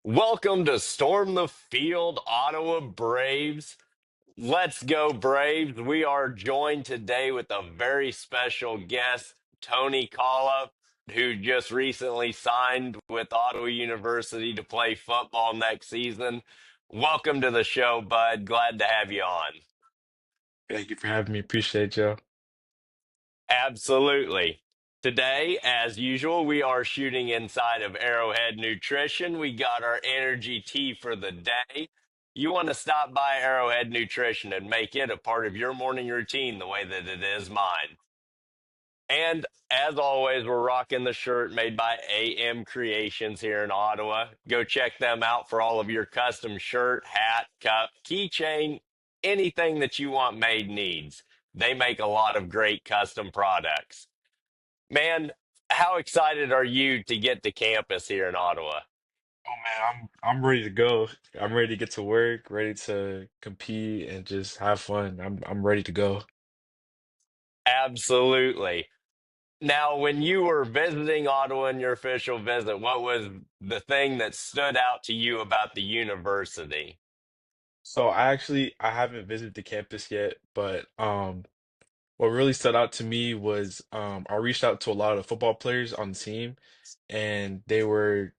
Welcome to Storm the Field, Ottawa Braves. Let's go, Braves. We are joined today with a very special guest, Tony Cala, who just recently signed with Ottawa University to play football next season. Welcome to the show, bud. Glad to have you on. Thank you for having me. Appreciate y'all. Absolutely. Today, as usual, we are shooting inside of Arrowhead Nutrition. We got our energy tea for the day. You want to stop by Arrowhead Nutrition and make it a part of your morning routine the way that it is mine. And as always, we're rocking the shirt made by AM Creations here in Ottawa. Go check them out for all of your custom shirt, hat, cup, keychain, anything that you want made needs. They make a lot of great custom products. Man, how excited are you to get to campus here in Ottawa? Oh man, I'm ready to go. I'm ready to get to work, ready to compete and just have fun. I'm ready to go. Absolutely. Now, when you were visiting Ottawa in your official visit, what was the thing that stood out to you about the university? So I haven't visited the campus yet, but what really stood out to me was I reached out to a lot of football players on the team and they were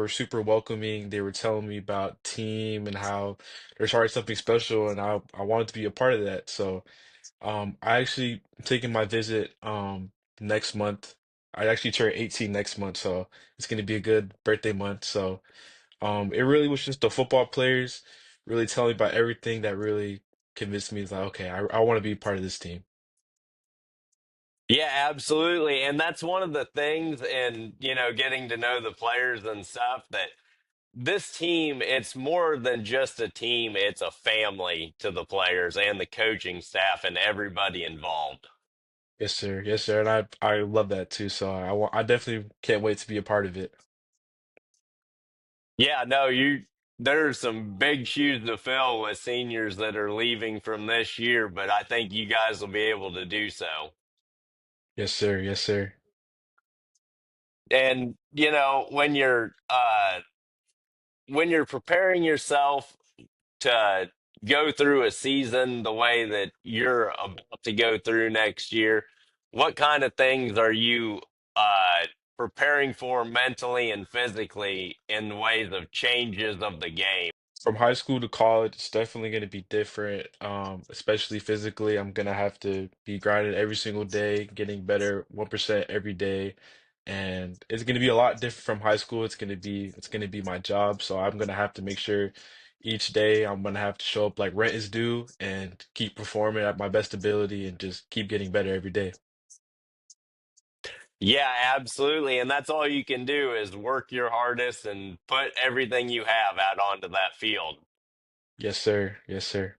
super welcoming. They were telling me about team and how there's already something special and I wanted to be a part of that. So I actually taking my visit next month. I actually turn 18 next month, so it's gonna be a good birthday month. So it really was just the football players really telling me about everything that really convinced me like, okay, I want to be part of this team. Yeah, absolutely. And that's one of the things in, getting to know the players and stuff that this team, it's more than just a team, it's a family to the players and the coaching staff and everybody involved. Yes, sir. Yes, sir. And I love that too. So I definitely can't wait to be a part of it. Yeah, no, there's some big shoes to fill with seniors that are leaving from this year, but I think you guys will be able to do so. Yes, sir. Yes, sir. And when you're preparing yourself to go through a season the way that you're about to go through next year, what kind of things are you preparing for mentally and physically in ways of changes of the game? From high school to college, it's definitely going to be different, especially physically. I'm going to have to be grinding every single day, getting better 1% every day. And it's going to be a lot different from high school. It's going to be my job. So I'm going to have to make sure each day I'm going to have to show up like rent is due and keep performing at my best ability and just keep getting better every day. Yeah, absolutely. And that's all you can do is work your hardest and put everything you have out onto that field. Yes, sir. Yes, sir.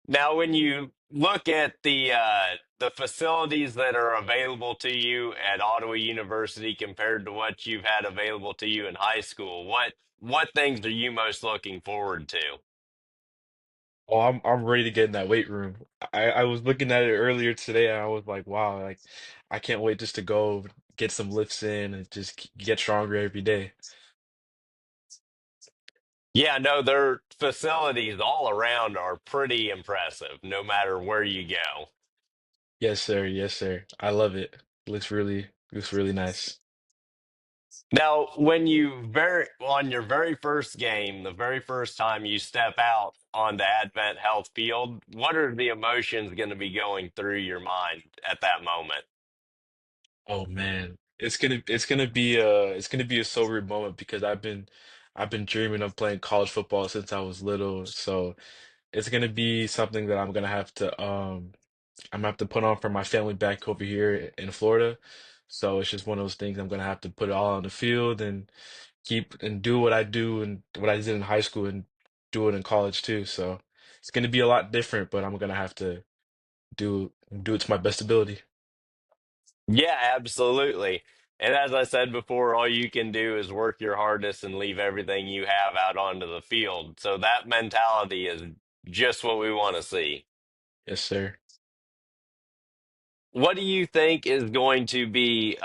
Now, when you look at the facilities that are available to you at Ottawa University compared to what you've had available to you in high school, what things are you most looking forward to? Oh, I'm ready to get in that weight room. I was looking at it earlier today and I was like, wow, like I can't wait just to go get some lifts in and just get stronger every day. Yeah, no, their facilities all around are pretty impressive, no matter where you go. Yes, sir. Yes, sir. I love it. Looks really nice. Now, when you very on your very first game, the very first time you step out onto Advent Health Field, what are the emotions going to be going through your mind at that moment? Oh man. It's gonna be a sobering moment because I've been dreaming of playing college football since I was little. So it's gonna be something that I'm gonna have to put on for my family back over here in Florida. So it's just one of those things I'm gonna have to put it all on the field and keep and do what I do and what I did in high school and do it in college too. So it's gonna be a lot different, but I'm gonna have to do it to my best ability. Yeah, absolutely. And as I said before, all you can do is work your hardest and leave everything you have out onto the field. So that mentality is just what we want to see. Yes, sir. What do you think is going to be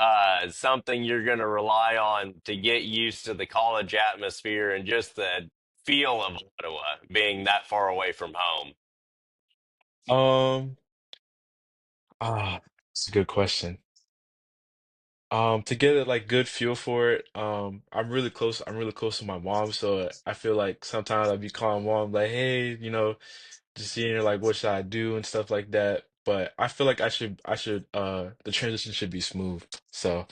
something you're going to rely on to get used to the college atmosphere and just the feel of Ottawa being that far away from home? Um, it's a good question. To get a like good feel for it, I'm really close to my mom, so I feel like sometimes I'd be calling mom like, hey, just seeing her like what should I do and stuff like that. But I feel like the transition should be smooth. So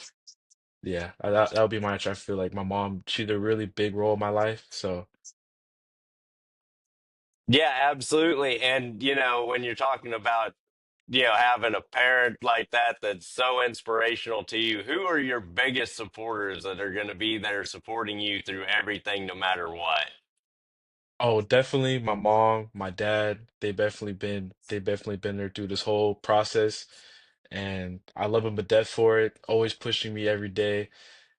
yeah, that would be my answer. I feel like my mom, she's a really big role in my life. So Yeah, absolutely. And, when you're talking about, having a parent like that that's so inspirational to you, who are your biggest supporters that are going to be there supporting you through everything, no matter what? oh, definitely my mom, my dad, they definitely been there through this whole process. And I love them to death for it, always pushing me every day.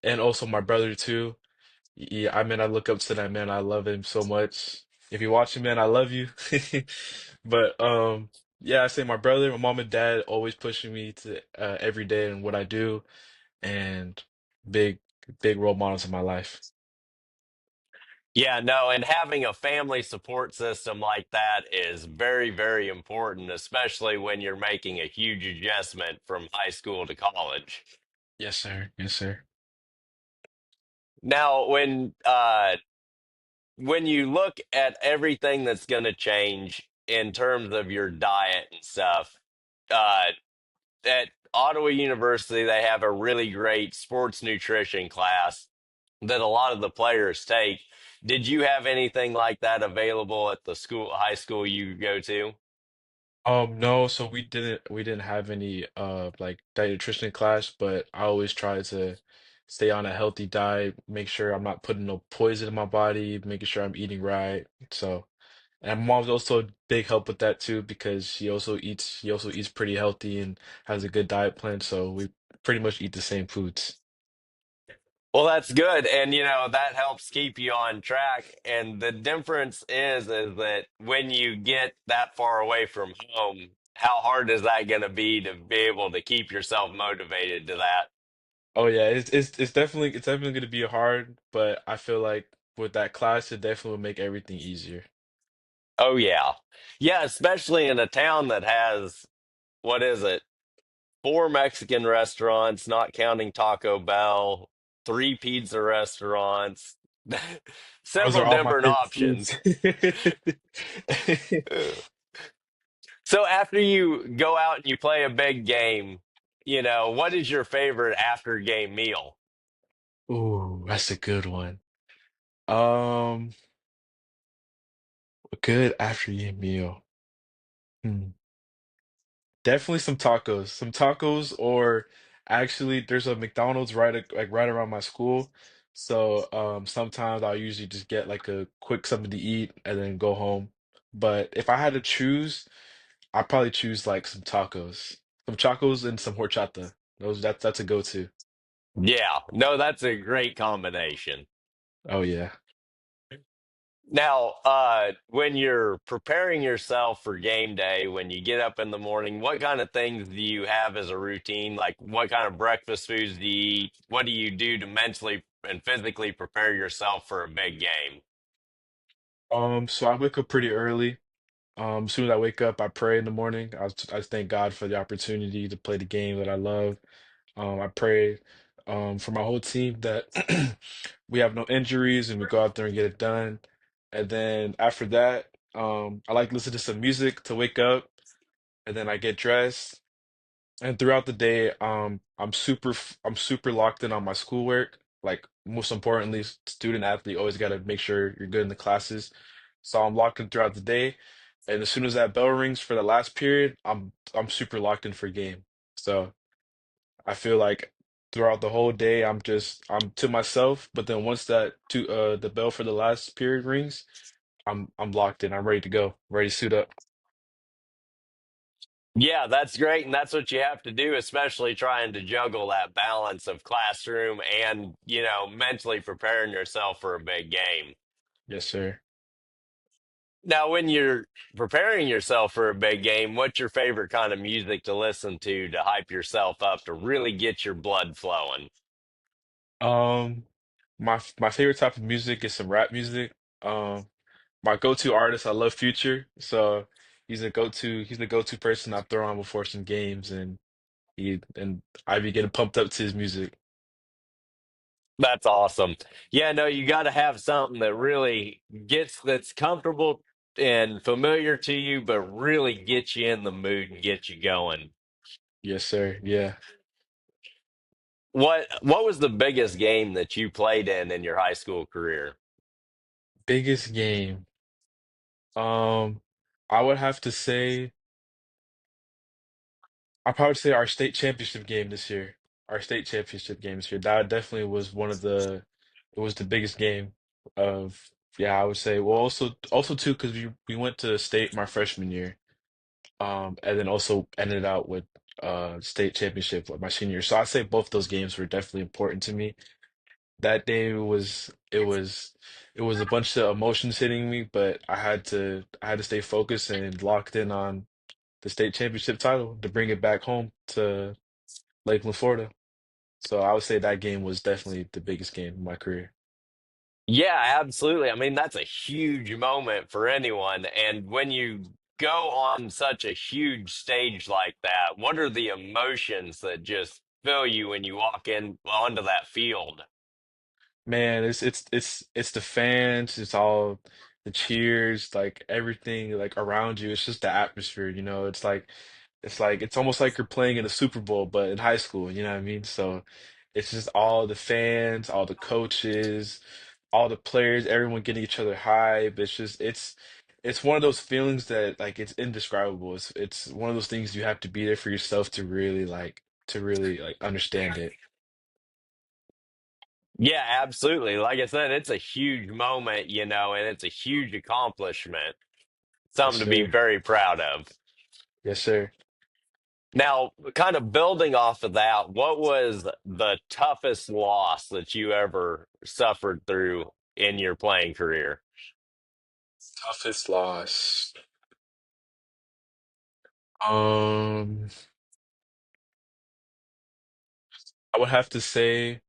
And also my brother too. Yeah, I mean, I look up to that man. I love him so much. If you're watching, man, I love you. But yeah, I say my brother, my mom and dad always pushing me to every day and what I do, and big big role models in my life. Yeah, no, and having a family support system like that is very, very important, especially when you're making a huge adjustment from high school to college. Yes, sir. Yes, sir. Now, when you look at everything that's going to change in terms of your diet and stuff, uh, at Ottawa University, they have a really great sports nutrition class that a lot of the players take. Did you have anything like that available at the high school you go to? No, so we didn't have any like diet nutrition class, but I always try to stay on a healthy diet, make sure I'm not putting no poison in my body, making sure I'm eating right. So, and my mom's also a big help with that too because she also eats pretty healthy and has a good diet plan, so we pretty much eat the same foods. Well, that's good. And that helps keep you on track. And the difference is that when you get that far away from home, how hard is that going to be able to keep yourself motivated to that? Oh yeah, it's definitely gonna be hard, but I feel like with that class it definitely will make everything easier. Oh yeah. Yeah, especially in a town that has, what is it? Four Mexican restaurants, not counting Taco Bell, three pizza restaurants, Those are several all my different favorite foods. options. So after you go out and you play a big game, what is your favorite after game meal? Ooh, that's a good one. Um, a good after you meal. Hmm. Definitely some tacos. Some tacos, or actually, there's a McDonald's like right around my school. So sometimes I'll usually just get like a quick something to eat and then go home. But if I had to choose, I'd probably choose like some tacos. Some tacos and some horchata. That's a go-to. Yeah, no, that's a great combination. Oh yeah. Now, when you're preparing yourself for game day, when you get up in the morning, what kind of things do you have as a routine? Like, what kind of breakfast foods do you eat? What do you do to mentally and physically prepare yourself for a big game? So I wake up pretty early. As soon as I wake up, I pray in the morning. I thank God for the opportunity to play the game that I love. I pray for my whole team that we have no injuries and we go out there and get it done. And then after that, I like to listen to some music to wake up, and then I get dressed. And throughout the day, I'm super locked in on my schoolwork. Like most importantly, student athlete always got to make sure you're good in the classes. So I'm locked in throughout the day, and as soon as that bell rings for the last period, I'm super locked in for game. So I feel like throughout the whole day, I'm to myself. But then once the bell for the last period rings, I'm locked in. I'm ready to go, ready to suit up. Yeah, that's great. And that's what you have to do, especially trying to juggle that balance of classroom and, mentally preparing yourself for a big game. Yes, sir. Now, when you're preparing yourself for a big game, what's your favorite kind of music to listen to hype yourself up to really get your blood flowing? Um, my favorite type of music is some rap music. Um, my go-to artist, I love Future, so he's the go-to person I throw on before some games, and I be getting pumped up to his music. That's awesome. Yeah, no, you got to have something that really that's comfortable and familiar to you, but really gets you in the mood and gets you going. Yes, sir. Yeah. What was the biggest game that you played in your high school career? Biggest game. Um, I would have to say I'd probably say our state championship game this year. Our state championship game this year. That definitely was one of it was the biggest game of yeah, I would say. Well, also too because we went to state my freshman year. And then also ended out with state championship my senior year. So I'd say both those games were definitely important to me. That day it was a bunch of emotions hitting me, but I had to stay focused and locked in on the state championship title to bring it back home to Lakeland, Florida. So I would say that game was definitely the biggest game in my career. Yeah, absolutely. I mean, that's a huge moment for anyone. And when you go on such a huge stage like that, what are the emotions that just fill you when you walk in onto that field? Man, it's the fans, it's all the cheers, like everything like around you. It's just the atmosphere, you know. It's almost like you're playing in a Super Bowl, but in high school, you know what I mean? So it's just all the fans, all the coaches, all the players, everyone getting each other hype. It's one of those feelings that like it's indescribable. It's one of those things you have to be there for yourself to really like understand it. Yeah, absolutely. Like I said, it's a huge moment, and it's a huge accomplishment, Yes, something to be sir. very proud of. Yes, sir. Now, kind of building off of that, what was the toughest loss that you ever suffered through in your playing career? Toughest loss. Um, I would have to say,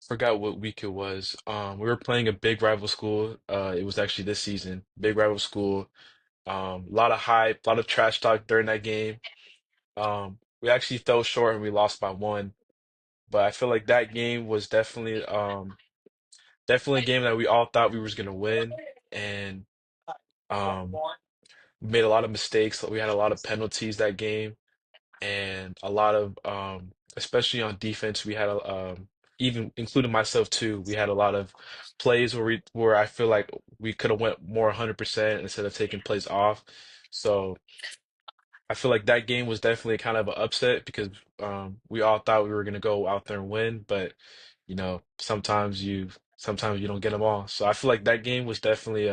forgot what week it was. We were playing a big rival school. It was actually this season. Big rival school. A lot of hype, a lot of trash talk during that game. We actually fell short and we lost by one. But I feel like that game was definitely a game that we all thought we was gonna win. And um, we made a lot of mistakes. We had a lot of penalties that game. And a lot of especially on defense we had even including myself too, we had a lot of plays where I feel like we could have went more 100% instead of taking plays off. So I feel like that game was definitely kind of an upset because we all thought we were going to go out there and win, but you know sometimes you don't get them all. So I feel like that game was definitely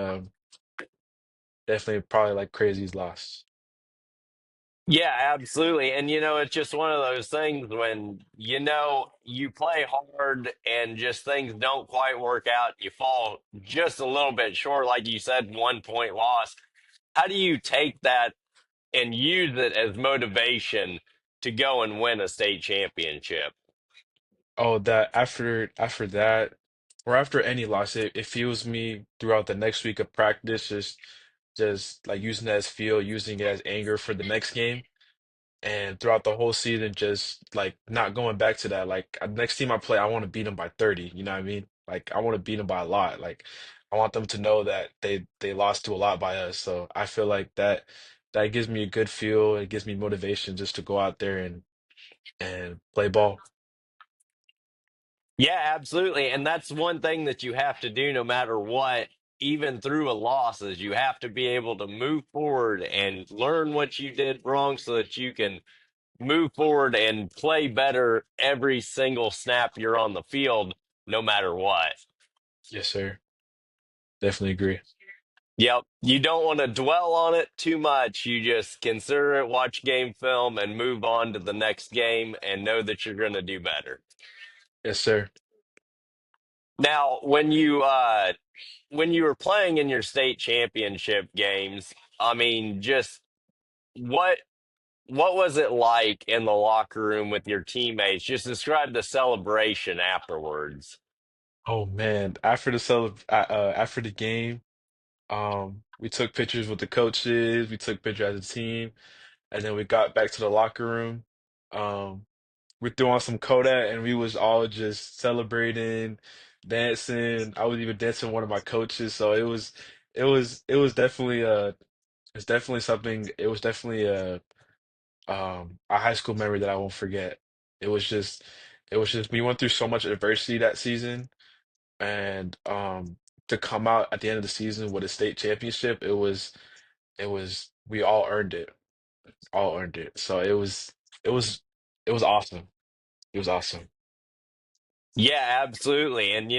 probably like crazy's loss. Yeah, absolutely. And it's just one of those things when you play hard and just things don't quite work out, you fall just a little bit short, like you said, 1 point loss. How do you take that and use it as motivation to go and win a state championship? Oh, that after that, or after any loss, it fuels me throughout the next week of practice, just like using that as fuel, using it as anger for the next game, and throughout the whole season, just like not going back to that. Like next team I play, I want to beat them by 30. You know what I mean? Like I want to beat them by a lot. Like I want them to know that they lost to a lot by us. So I feel like that gives me a good feel. It gives me motivation just to go out there and play ball. Yeah, absolutely. And that's one thing that you have to do no matter what, even through a loss, is you have to be able to move forward and learn what you did wrong so that you can move forward and play better every single snap you're on the field, no matter what. Yes, sir. Definitely agree. Yep. You don't want to dwell on it too much. You just consider it, watch game film, and move on to the next game and know that you're going to do better. Yes, sir. Now, when you were playing in your state championship games, I mean, just what what was it like in the locker room with your teammates? Just describe the celebration afterwards. Oh man, after the game, we took pictures with the coaches, we took pictures as a team, and then we got back to the locker room. Um, we threw on some Kodak and we was all just celebrating, dancing. I was even dancing with one of my coaches, so it was definitely it's definitely something. It was definitely a high school memory that I won't forget. It was just we went through so much adversity that season, and to come out at the end of the season with a state championship, it was we all earned it. So it was it was awesome. It was awesome. Yeah, absolutely. And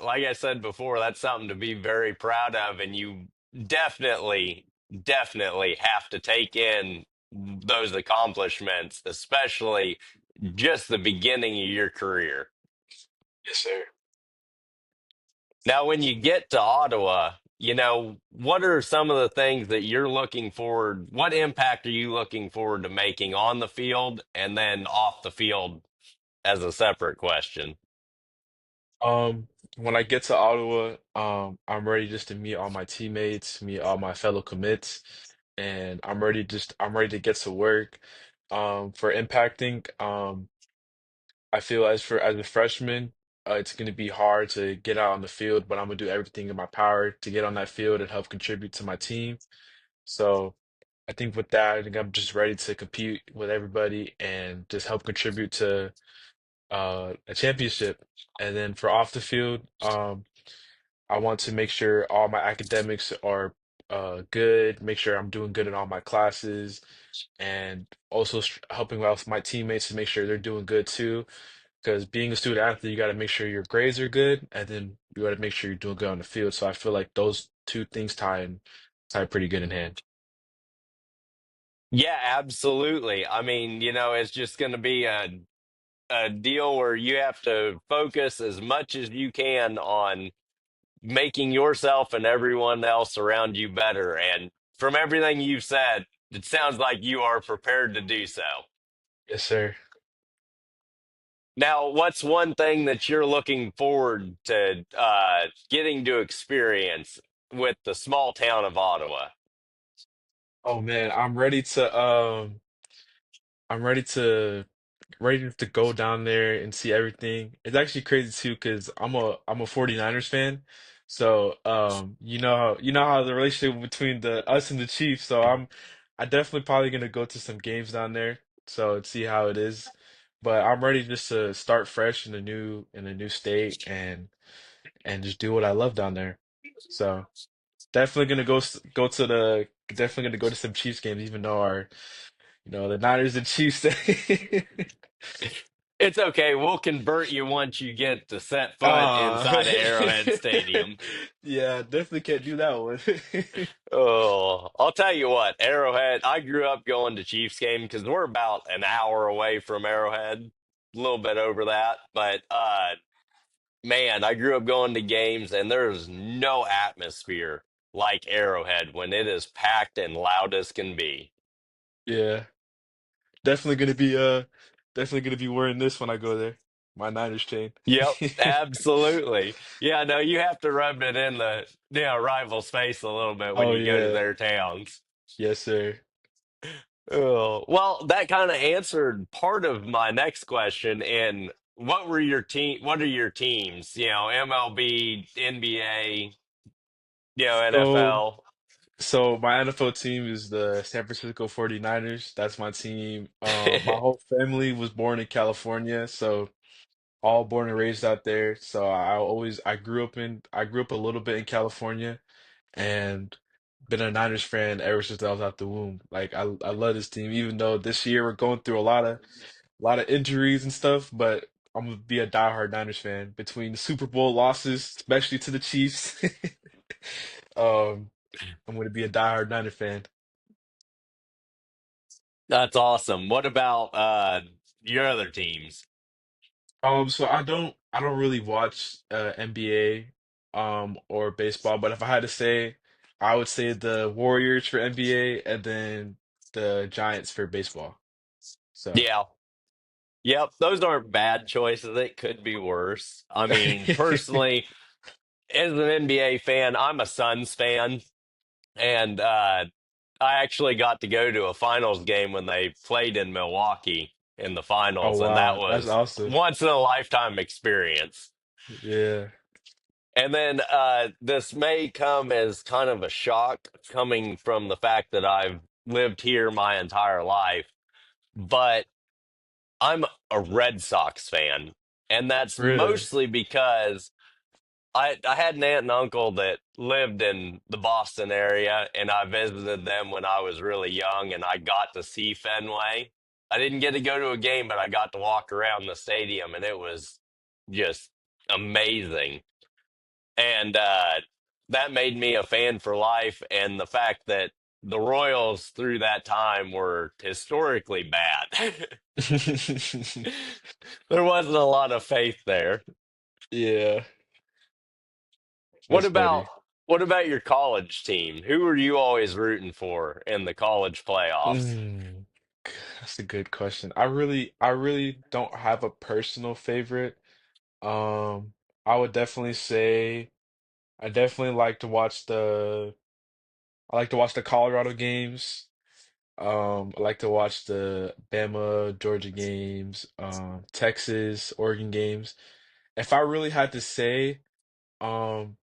like I said before, that's something to be very proud of. And you definitely, definitely have to take in those accomplishments, especially just the beginning of your career. Yes, sir. Now, when you get to Ottawa, what are some of the things that you're looking forward? What impact are you looking forward to making on the field and then off the field as a separate question? Um, when I get to Ottawa, I'm ready just to meet all my teammates, meet all my fellow commits, and I'm ready to get to work. For impacting, I feel as a freshman, it's going to be hard to get out on the field, but I'm gonna do everything in my power to get on that field and help contribute to my team. So I think with that, I think I'm just ready to compete with everybody and just help contribute to a championship. And then for off the field, I want to make sure all my academics are good, make sure I'm doing good in all my classes, and also helping out my teammates to make sure they're doing good too. Because being a student athlete, you got to make sure your grades are good, and then you got to make sure you're doing good on the field. So I feel like those two things tie pretty good in hand. Yeah, absolutely. I mean, it's just going to be a deal where you have to focus as much as you can on making yourself and everyone else around you better. And from everything you've said, it sounds like you are prepared to do so. Yes, sir. Now, what's one thing that you're looking forward to getting to experience with the small town of Ottawa? Oh man, I'm ready to go down there and see everything. It's actually crazy too because I'm a 49ers fan. So you know how the relationship between the us and the Chiefs. So I definitely probably gonna go to some games down there so see how it is. But I'm ready just to start fresh in a new state and just do what I love down there. So definitely gonna go to the definitely gonna go to some Chiefs games even though our the Niners and Chiefs. It's okay. We'll convert you once you get to set foot Ah, inside of Arrowhead Stadium. yeah, definitely can't do that one. Oh, I'll tell you what, Arrowhead, I grew up going to Chiefs game because we're about an hour away from Arrowhead, a little bit over that. But man, I grew up going to games and there's no atmosphere like Arrowhead when it is packed and loud as can be. Yeah, definitely gonna be definitely gonna be wearing this when I go there. My Niners chain. Yep, absolutely. Yeah, no, you have to rub it in the rival's face a little bit when Oh you go to yeah. their towns. Yes, sir. Oh, well, that kind of answered part of my next question. And what are your teams? MLB, NBA, So NFL. so my NFL team is the San Francisco 49ers. That's my team. My whole family was born in California, so all born and raised out there. So I grew up a little bit in California and been a Niners fan ever since I was out the womb. Like I love this team, even though this year we're going through a lot of injuries and stuff, but I'm gonna be a diehard Niners fan between the Super Bowl losses, especially to the Chiefs. Um, I'm gonna be a diehard Niner fan. That's awesome. What about your other teams? So I don't. I don't really watch NBA or baseball, but if I had to say, I would say the Warriors for NBA and then the Giants for baseball. So Yeah. Yep, those aren't bad choices. It could be worse. I mean, personally, as an NBA fan, I'm a Suns fan, and I actually got to go to a finals game when they played in Milwaukee in the oh finals, and that wow, that's was awesome. once in a lifetime experience. Yeah. And then this may come as kind of a shock coming from the fact that I've lived here my entire life, but I'm a Red Sox fan. And that's Really? mostly because I had an aunt and uncle that lived in the Boston area, and I visited them when I was really young, and I got to see Fenway. I didn't get to go to a game, but I got to walk around the stadium, and it was just amazing. And that made me a fan for life. And the fact that the Royals through that time were historically bad, there wasn't a lot of faith there. Yeah, What that's about funny. what about your college team? Who were you always rooting for in the college playoffs? Mm, that's a good question. I really don't have a personal favorite. Um, I would definitely say I definitely like to watch I like to watch the Colorado games. I like to watch the Bama, Georgia games, Texas, Oregon games. If I really had to say, um,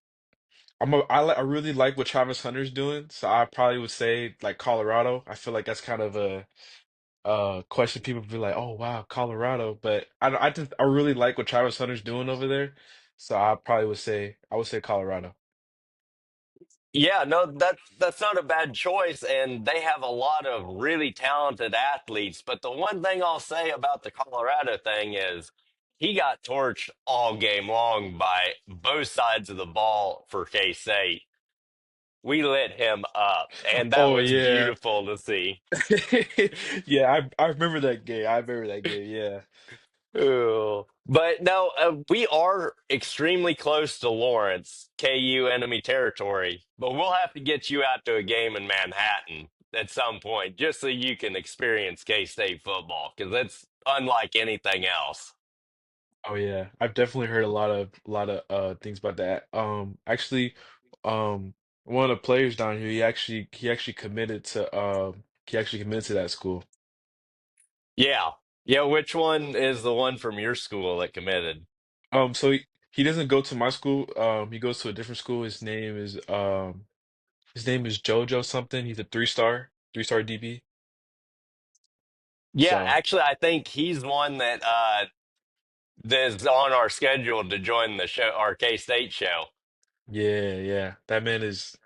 I really like what Travis Hunter's doing, so I probably would say like Colorado. I feel like that's kind of a question people be like, "Oh wow, Colorado," but I really like what Travis Hunter's doing over there, so I would say Colorado. Yeah, no, that's not a bad choice, and they have a lot of really talented athletes. But the one thing I'll say about the Colorado thing is he got torched all game long by both sides of the ball for K-State. We lit him up, and that Oh was yeah. beautiful to see. Yeah, I remember that game. I remember that game. Yeah. Ooh. But no, we are extremely close to Lawrence, KU enemy territory. But we'll have to get you out to a game in Manhattan at some point, just so you can experience K-State football, because it's unlike anything else. Oh yeah. I've definitely heard a lot of things about that. Actually, um one of the players down here, he actually committed to that school. Yeah, yeah. Which one is the one from your school that committed? So he doesn't go to my school. He goes to a different school. His name is JoJo something. He's a three-star DB. Yeah, So actually, I think he's one that that's on our schedule to join the show, our K-State show. yeah, yeah. That man is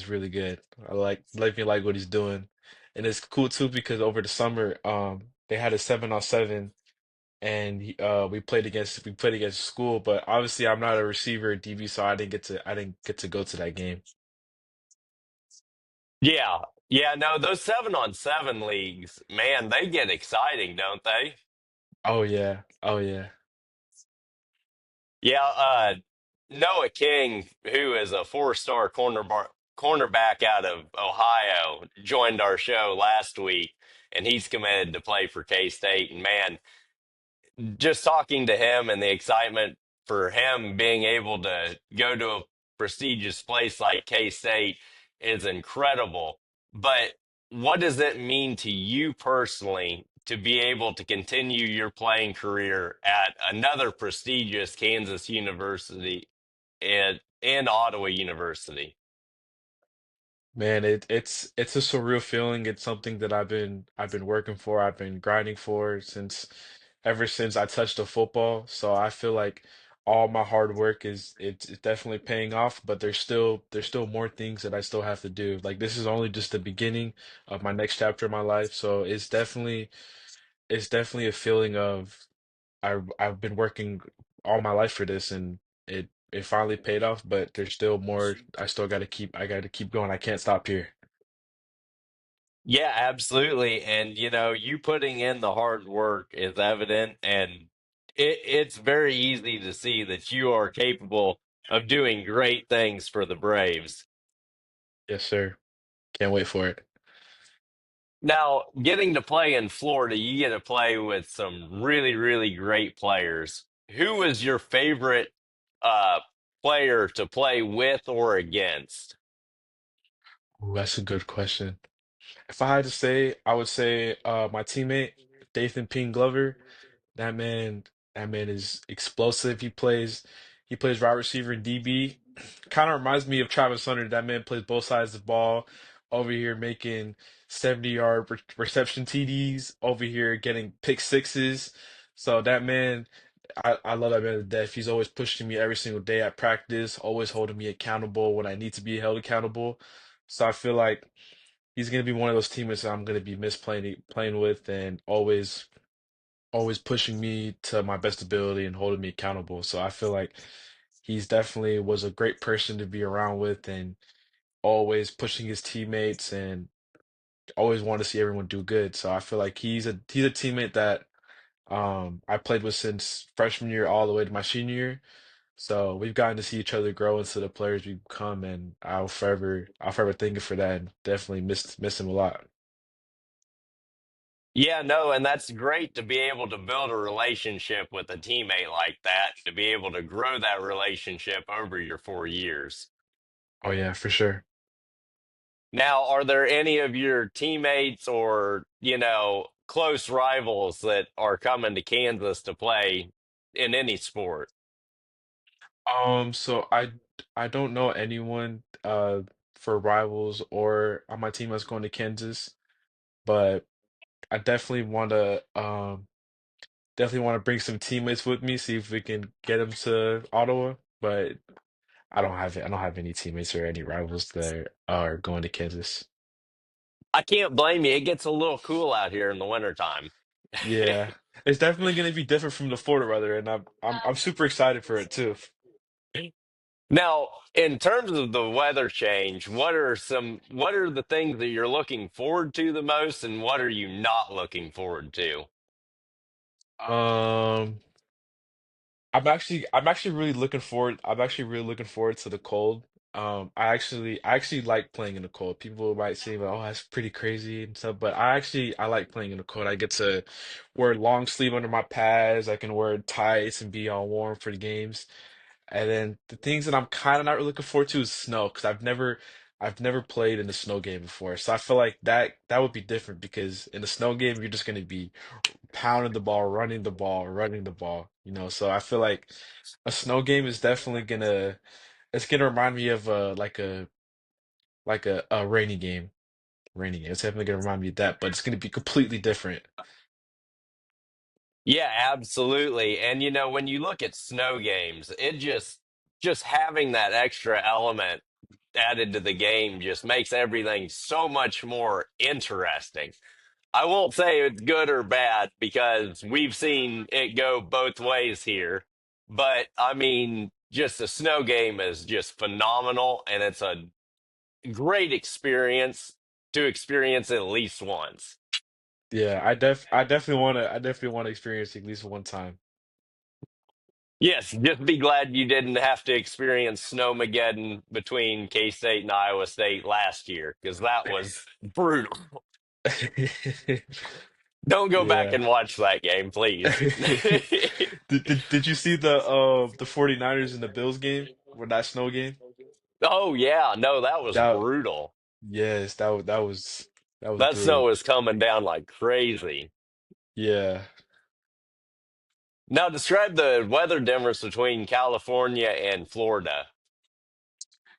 really good. I like what he's doing. And it's cool too because over the summer, they had a 7-on-7 and we played against school, but obviously I'm not a receiver or DB, so I didn't get to go to that game. Yeah. Yeah, no, those 7-on-7 leagues, man, they get exciting, don't they? Oh yeah. Oh yeah. Yeah, Noah King, who is a four-star cornerback out of Ohio, joined our show last week, and he's committed to play for K-State. And man, just talking to him and the excitement for him being able to go to a prestigious place like K State is incredible. But what does it mean to you personally to be able to continue your playing career at another prestigious Kansas University and Ottawa University? Man, it's a surreal feeling. It's something that I've been working for. I've been grinding for since ever since I touched the football. So I feel like all my hard work it's definitely paying off, but there's still more things that I still have to do. Like this is only just the beginning of my next chapter of my life. So it's definitely a feeling of I've been working all my life for this and it finally paid off, but there's still more I gotta keep going. I can't stop here. Yeah, absolutely. And you putting in the hard work is evident, and it's very easy to see that you are capable of doing great things for the Braves. Yes, sir. Can't wait for it. Now, getting to play in Florida, you get to play with some really, really great players. Who was your favorite uh, player to play with or against? Ooh, that's a good question. If I had to say, I would say my teammate, Dathan Ping Glover. That man, that man is explosive. He plays wide receiver and DB. Kind of reminds me of Travis Hunter. That man plays both sides of the ball. Over here making 70-yard reception TDs. Over here getting pick sixes. So that man, I love that man to death. He's always pushing me every single day at practice, always holding me accountable when I need to be held accountable. So I feel like he's gonna be one of those teammates that I'm gonna be playing with, and always pushing me to my best ability and holding me accountable. So I feel like he's definitely was a great person to be around with, and always pushing his teammates and always want to see everyone do good. So I feel like he's a teammate that I played with since freshman year all the way to my senior year. So we've gotten to see each other grow into the players we've become, and I'll forever thank him for that, and definitely miss him a lot. Yeah, no, and that's great to be able to build a relationship with a teammate like that, to be able to grow that relationship over your 4 years. Oh yeah, for sure. Now, are there any of your teammates or, close rivals that are coming to Kansas to play in any sport? So I don't know anyone for rivals or on my team that's going to Kansas, but I definitely want to bring some teammates with me, see if we can get them to Ottawa. But I don't have any teammates or any rivals that are going to Kansas. I can't blame you. It gets a little cool out here in the wintertime. Yeah. It's definitely going to be different from the Florida weather, and I'm super excited for it too. Now, in terms of the weather change, what are the things that you're looking forward to the most and what are you not looking forward to? Um I'm actually really looking forward to the cold. I actually like playing in the cold. People might say, "Well, oh, that's pretty crazy and stuff," but I like playing in the cold. I get to wear long sleeve under my pads. I can wear tights and be all warm for the games. And then the things that I'm kind of not really looking forward to is snow, because I've never played in a snow game before. So I feel like that would be different, because in a snow game you're just going to be pounding the ball, running the ball, running the ball, So I feel like a snow game is definitely it's gonna remind me of like a rainy game. Rainy game. It's definitely gonna remind me of that, but it's gonna be completely different. Yeah, absolutely. And when you look at snow games, it just having that extra element added to the game just makes everything so much more interesting. I won't say it's good or bad because we've seen it go both ways here. But I mean, just a snow game is just phenomenal and it's a great experience to experience at least once. Yeah, I definitely wanna experience it at least one time. Yes, just be glad you didn't have to experience Snowmageddon between K State and Iowa State last year because that was brutal. Don't go back Yeah. and watch that game, please. Did you see the 49ers and the Bills game? Or that snow game? Oh, yeah. No, that was That brutal. yes, that was That brutal. snow is coming down like crazy. Yeah. Now, describe the weather difference between California and Florida.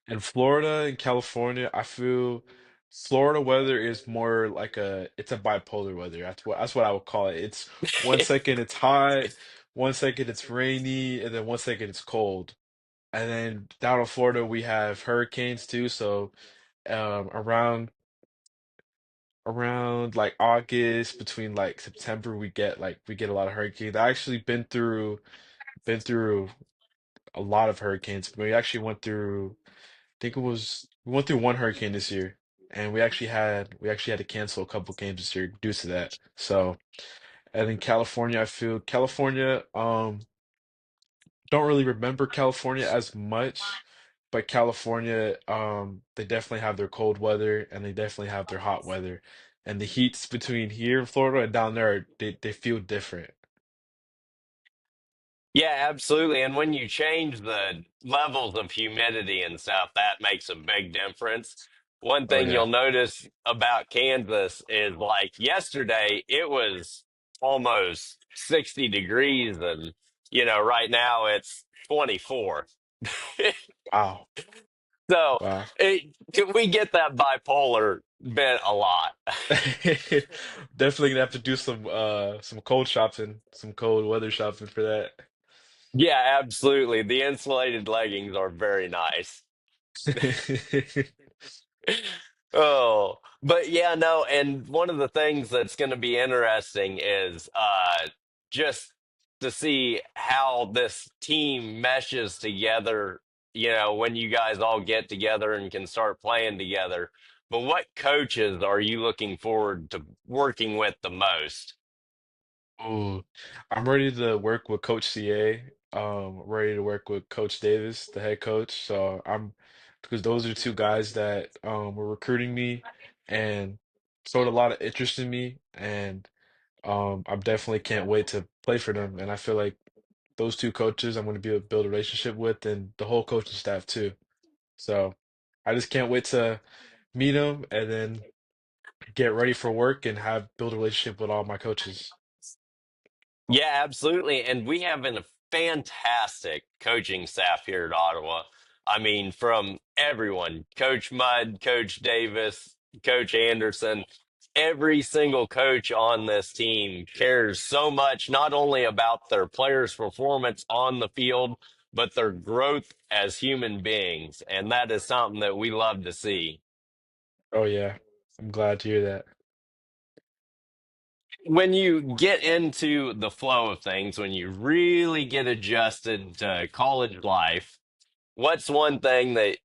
In Florida and California, I feel Florida weather is more like it's a bipolar weather. That's what I would call it. It's one second it's hot, one second it's rainy, and then one second it's cold. And then down in Florida we have hurricanes too, so around like August, between like September, we get a lot of hurricanes. I actually been through a lot of hurricanes. We actually went through think it was we went through one hurricane this year, and we actually had to cancel a couple games this year due to that. So And in California, I feel California, don't really remember California as much, but California, they definitely have their cold weather and they definitely have their hot weather. And the heats between here in Florida and down there, they feel different. Yeah, absolutely. And when you change the levels of humidity and stuff, that makes a big difference. One Oh thing yeah. you'll notice about Kansas is like yesterday, it was almost 60 degrees, and right now it's 24. Wow. So Wow. we get that bipolar bit a lot. Definitely gonna have to do some cold shopping, some cold weather shopping for that. Yeah, absolutely. The insulated leggings are very nice. Oh, but yeah, no, and one of the things that's going to be interesting is just to see how this team meshes together, when you guys all get together and can start playing together. But what coaches are you looking forward to working with the most? Ooh, I'm ready to work with Coach CA. Ready to work with Coach Davis, the head coach. So I'm because those are two guys that were recruiting me and showed a lot of interest in me, and I definitely can't wait to play for them. And I feel like those two coaches I'm going to be able to build a relationship with, and the whole coaching staff too. So I just can't wait to meet them and then get ready for work and have build a relationship with all my coaches. Yeah, absolutely. And we have a fantastic coaching staff here at Ottawa. I mean, from everyone, Coach Mudd, Coach Davis, Coach Anderson, every single coach on this team cares so much, not only about their players' performance on the field, but their growth as human beings. And that is something that we love to see. Oh yeah, I'm glad to hear that. When you get into the flow of things, when you really get adjusted to college life, what's one thing that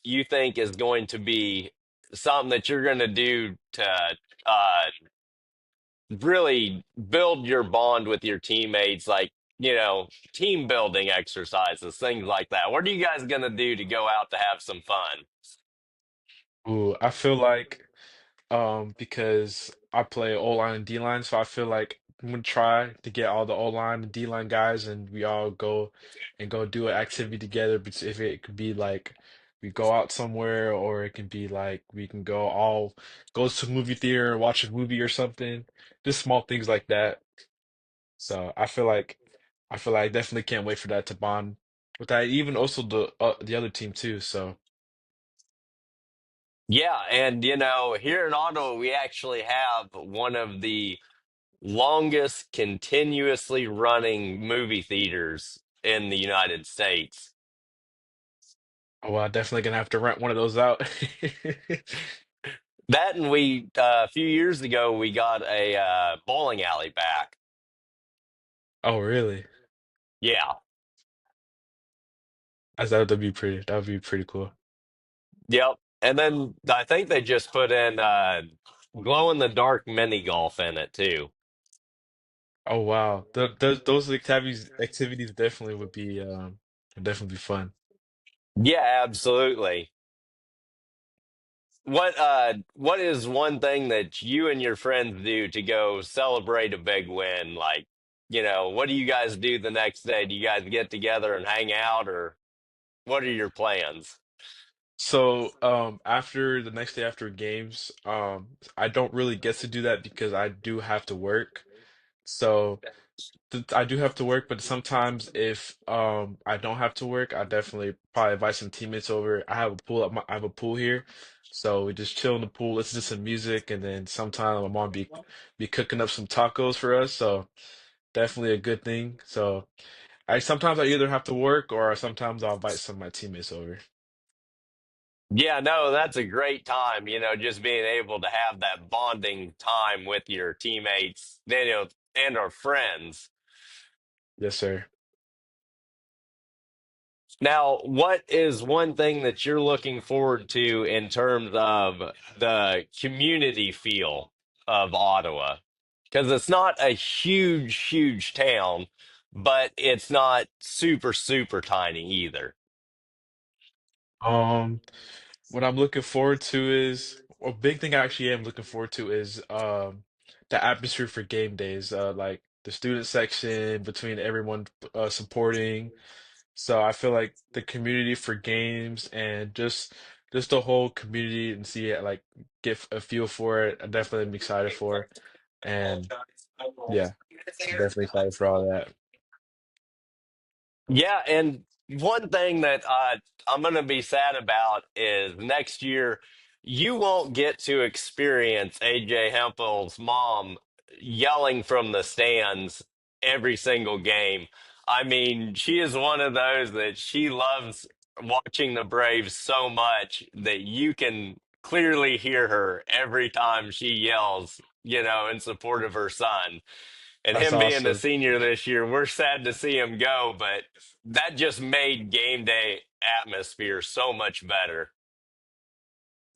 you think is going to be something that you're going to do to uh, really build your bond with your teammates, like, team building exercises, things like that? What are you guys going to do to go out to have some fun? Ooh, I feel like because I play O-line and D-line, so I feel like I'm gonna try to get all the O-line and D-line guys and we all go do an activity together. But if it could be like we go out somewhere or it can be like we can go to a movie theater and watch a movie or something. Just small things like that. So I definitely can't wait for that to bond with that. Even also the other team too. So Yeah, and here in Ottawa, we actually have one of the longest continuously running movie theaters in the United States. oh, well, definitely gonna have to rent one of those out. That and we a few years ago we got a bowling alley back. Oh, really? Yeah. That would be pretty cool. Yep. And then I think they just put in glow in the dark mini golf in it too. Oh wow. Those activities definitely would definitely be fun. Yeah, absolutely. What is one thing that you and your friends do to go celebrate a big win? Like, what do you guys do the next day? Do you guys get together and hang out, or what are your plans? So, after the next day after games, I don't really get to do that because I do have to work. So, I do have to work, but sometimes if I don't have to work, I definitely probably invite some teammates over. I have a pool here, so we just chill in the pool, listen to some music, and then sometime my mom be cooking up some tacos for us. So definitely a good thing. So I sometimes I either have to work or sometimes I'll invite some of my teammates over. Yeah, no, that's a great time, just being able to have that bonding time with your teammates, and our friends. Yes, sir. Now, what is one thing that you're looking forward to in terms of the community feel of Ottawa? because it's not a huge, huge town, but it's not super, super tiny either. Um, what I'm looking forward to is a big thing I actually am looking forward to is the atmosphere for game days. Like the student section between everyone supporting. So I feel like the community for games and just the whole community and see it like get a feel for it. I definitely am excited for. And yeah, I'm definitely excited for all that. Yeah, and one thing that I'm going to be sad about is next year you won't get to experience AJ Hempel's mom yelling from the stands every single game. I mean, she is one of those that she loves watching the Braves so much that you can clearly hear her every time she yells, in support of her son. And That's him being a awesome. senior this year, we're sad to see him go, but that just made game day atmosphere so much better.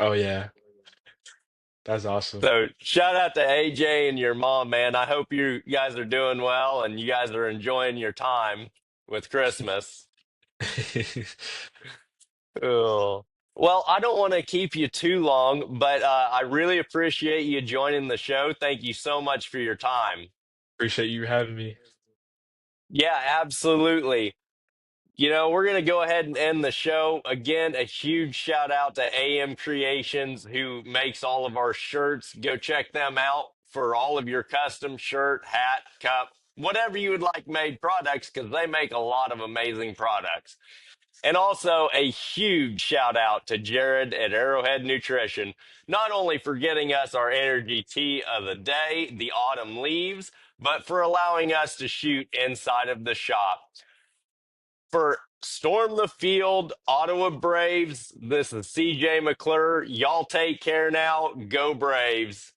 Oh yeah, that's awesome. So shout out to AJ and your mom, man. I hope you guys are doing well and you guys are enjoying your time with Christmas. Oh. Well, I don't want to keep you too long, but I really appreciate you joining the show. Thank you so much for your time. Appreciate you having me. Yeah, absolutely. We're going to go ahead and end the show. Again, a huge shout out to AM Creations, who makes all of our shirts. Go check them out for all of your custom shirt, hat, cup, whatever you would like made products, because they make a lot of amazing products. And also a huge shout out to Jared at Arrowhead Nutrition, not only for getting us our energy tea of the day, the autumn leaves, but for allowing us to shoot inside of the shop. For Storm the Field, Ottawa Braves, this is CJ McClure. Y'all take care now. Go Braves.